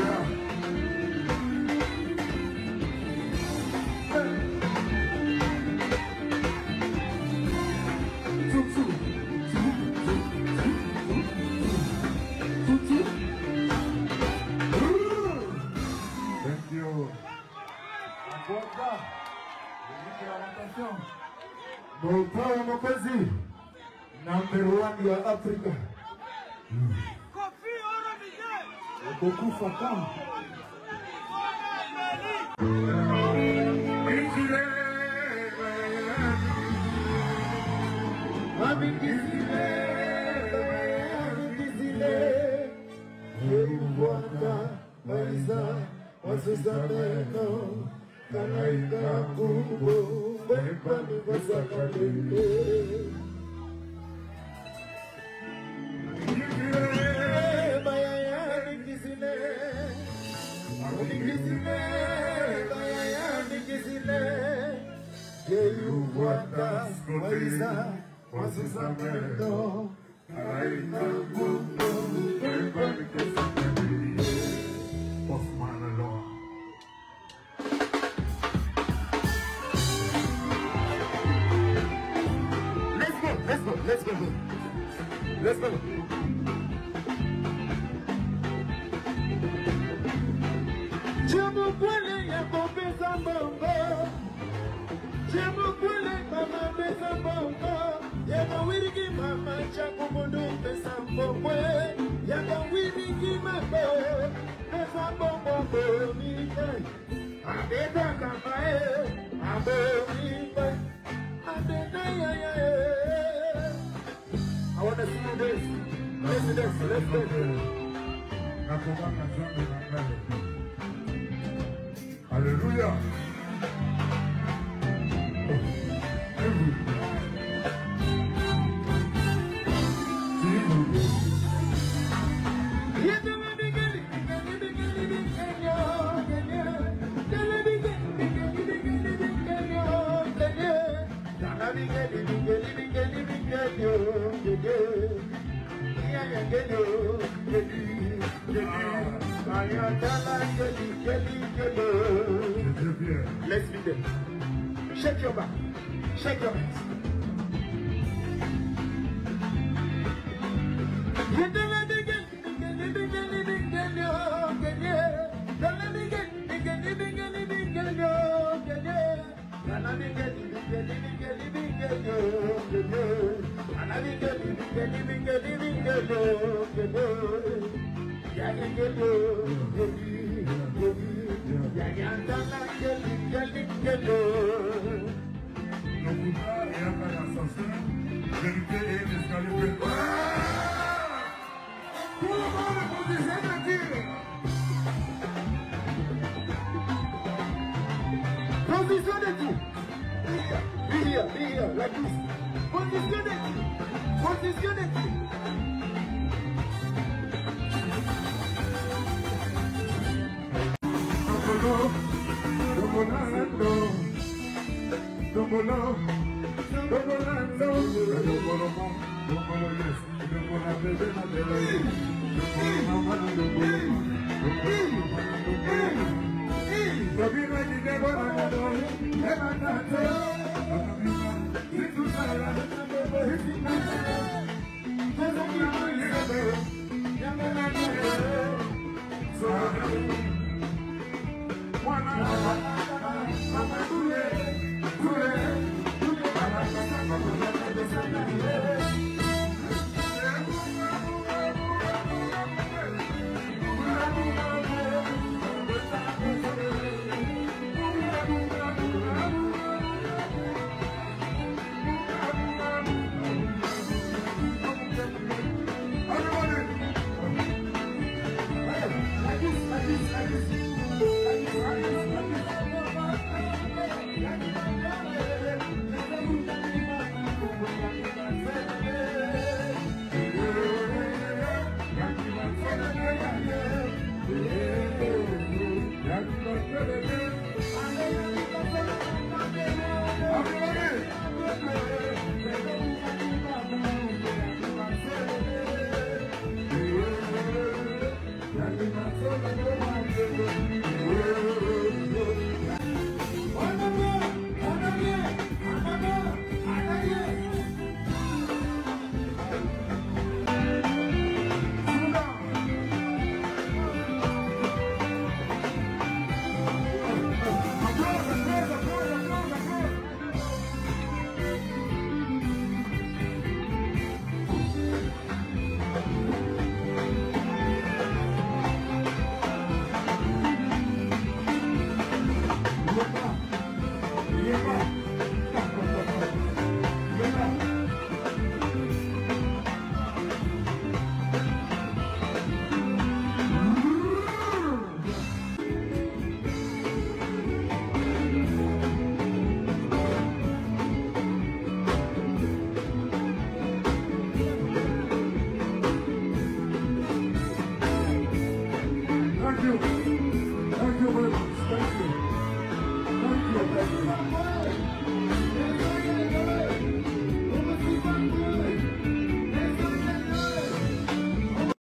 Thank you. Mopao Mokozi, number 1 ya Afrika. Kukufa kama. Kanaika kubo, wepani wasakalele. Bayayani kisile, bayayani kisile. Yeyu waka waiza, wasakameno. Kanaika kubo, wepani wasakalele. Osman Allah. Let's go. Jamu kwele ya pesa bongo. Jamu kwele mama pesa bongo. Ya kawiriki mama chaku mundu pesa bongo. Ya kawiriki mama pesa bongo ni kai. Abeta kapae, aboni kai. Abeta ya. I want to see you this. Let's go. Hallelujah. Let's be there. Shake your back. Shake your hands. Positionnez-vous. Here, like this. Positionnez-vous. Like this. Thank you.